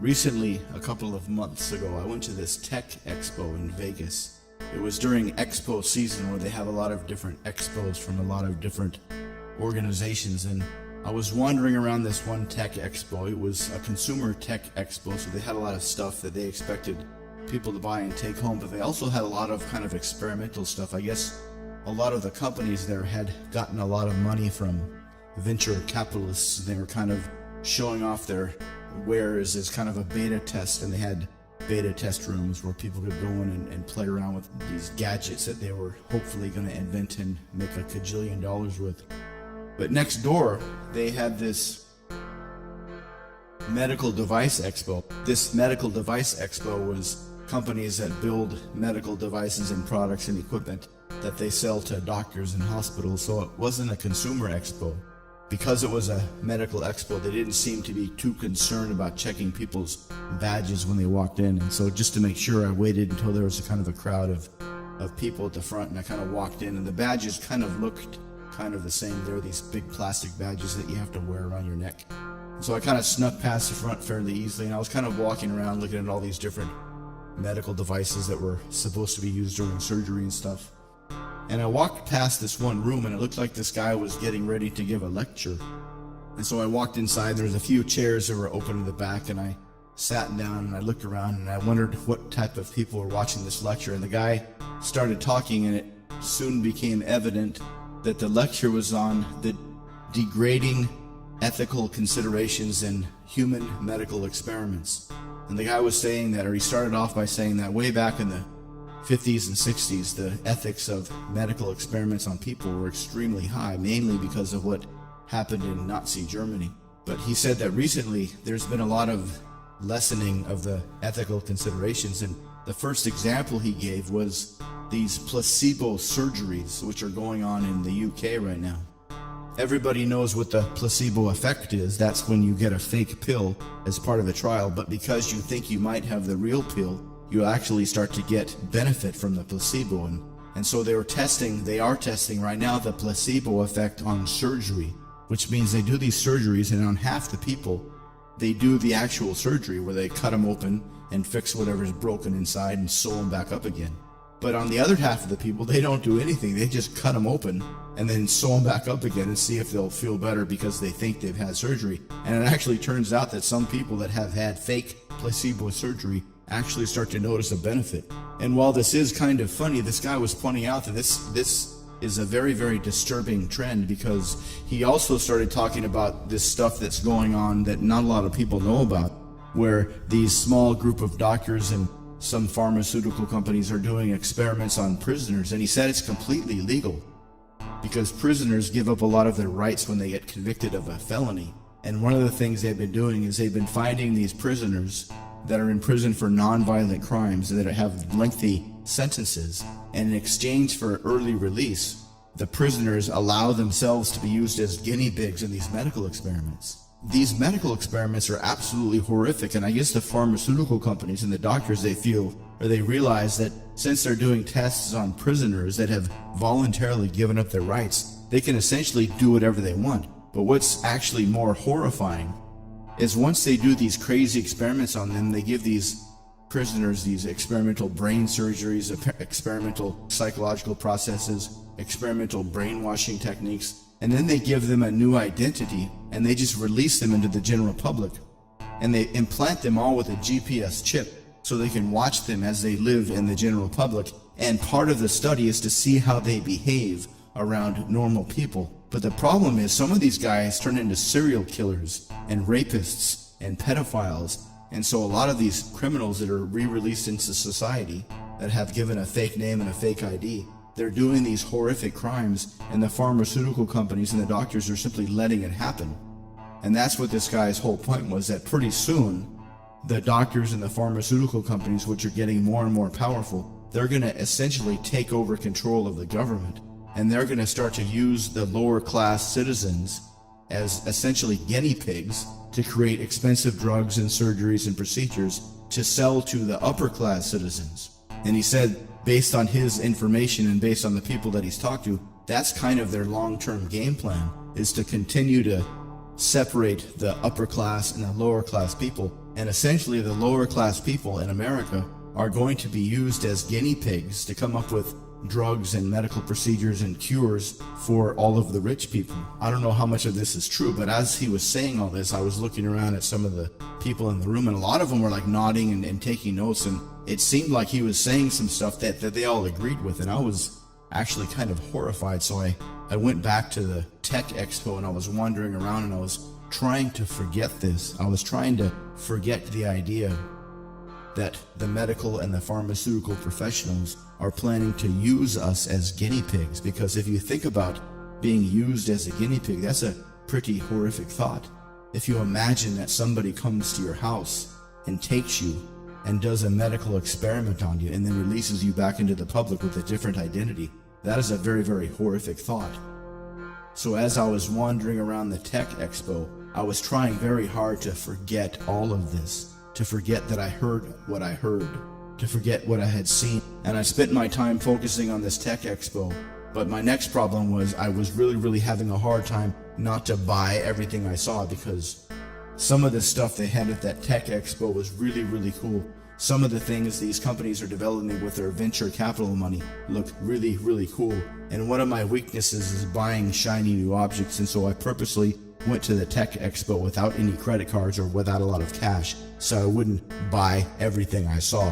Recently, a couple of months ago, I went to this tech expo in Vegas. It was during expo season where they have a lot of different expos from a lot of different organizations, and I was wandering around this one tech expo. It was a consumer tech expo, so they had a lot of stuff that they expected people to buy and take home, but they also had a lot of kind of experimental stuff. I guess a lot of the companies there had gotten a lot of money from venture capitalists. They were kind of showing off their wares as kind of a beta test, and they had beta test rooms where people could go in and play around with these gadgets that they were hopefully going to invent and make a cajillion dollars with. But next door, they had this medical device expo. This medical device expo was companies that build medical devices and products and equipment that they sell to doctors and hospitals. So it wasn't a consumer expo. Because it was a medical expo, they didn't seem to be too concerned about checking people's badges when they walked in. And so just to make sure, I waited until there was a kind of a crowd of people at the front, and I kind of walked in, and the badges kind of looked kind of the same. They were these big plastic badges that you have to wear around your neck. And so I kind of snuck past the front fairly easily, and I was kind of walking around looking at all these different medical devices that were supposed to be used during surgery and stuff. And I walked past this one room, and it looked like this guy was getting ready to give a lecture. And so I walked inside. There was a few chairs that were open in the back, and I sat down and I looked around and I wondered what type of people were watching this lecture. And the guy started talking, and it soon became evident that the lecture was on the degrading ethical considerations in human medical experiments. And the guy was saying that, or he started off by saying that way back in the 50s and 60s, the ethics of medical experiments on people were extremely high, mainly because of what happened in Nazi Germany. But he said that recently there's been a lot of lessening of the ethical considerations, and the first example he gave was these placebo surgeries, which are going on in the UK right now. Everybody knows what the placebo effect is. That's when you get a fake pill as part of a trial, but because you think you might have the real pill, you actually start to get benefit from the placebo. And so they are testing right now the placebo effect on surgery, which means they do these surgeries, and on half the people, they do the actual surgery where they cut them open and fix whatever's broken inside and sew them back up again. But on the other half of the people, they don't do anything. They just cut them open and then sew them back up again and see if they'll feel better because they think they've had surgery. And it actually turns out that some people that have had fake placebo surgery actually start to notice a benefit. And while this is kind of funny, this guy was pointing out that this is a very, very disturbing trend, because he also started talking about this stuff that's going on that not a lot of people know about, where these small group of doctors and some pharmaceutical companies are doing experiments on prisoners. And he said it's completely legal because prisoners give up a lot of their rights when they get convicted of a felony. And one of the things they've been doing is they've been finding these prisoners that are in prison for non-violent crimes that have lengthy sentences, and in exchange for early release, the prisoners allow themselves to be used as guinea pigs in these medical experiments. These medical experiments are absolutely horrific, and I guess the pharmaceutical companies and the doctors, they realize that since they're doing tests on prisoners that have voluntarily given up their rights, they can essentially do whatever they want. But what's actually more horrifying is once they do these crazy experiments on them, they give these prisoners these experimental brain surgeries, experimental psychological processes, experimental brainwashing techniques, and then they give them a new identity, and they just release them into the general public. And they implant them all with a GPS chip so they can watch them as they live in the general public. And part of the study is to see how they behave around normal people. But the problem is some of these guys turn into serial killers and rapists and pedophiles. And so a lot of these criminals that are re-released into society that have given a fake name and a fake ID, they're doing these horrific crimes, and the pharmaceutical companies and the doctors are simply letting it happen. And that's what this guy's whole point was, that pretty soon the doctors and the pharmaceutical companies, which are getting more and more powerful, they're going to essentially take over control of the government. And they're going to start to use the lower class citizens as essentially guinea pigs to create expensive drugs and surgeries and procedures to sell to the upper class citizens. And he said, based on his information and based on the people that he's talked to, that's kind of their long-term game plan, is to continue to separate the upper class and the lower class people And essentially the lower class people in America are going to be used as guinea pigs to come up with drugs and medical procedures and cures for all of the rich people. I don't know how much of this is true, but as he was saying all this, I was looking around at some of the people in the room, and a lot of them were like nodding and taking notes, and it seemed like he was saying some stuff that they all agreed with, and I was actually kind of horrified. So I went back to the tech expo, and I was wandering around, and I was trying to forget this. I was trying to forget the idea that the medical and the pharmaceutical professionals are planning to use us as guinea pigs. Because if you think about being used as a guinea pig, that's a pretty horrific thought. If you imagine that somebody comes to your house and takes you and does a medical experiment on you and then releases you back into the public with a different identity, that is a very, very horrific thought. So as I was wandering around the tech expo, I was trying very hard to forget all of this, to forget that I heard what I heard, to forget what I had seen. And I spent my time focusing on this tech expo. But my next problem was I was really having a hard time not to buy everything I saw, because some of the stuff they had at that tech expo was really cool. Some of the things these companies are developing with their venture capital money look really cool. And one of my weaknesses is buying shiny new objects, and so I purposely went to the tech expo without any credit cards or without a lot of cash, so I wouldn't buy everything I saw.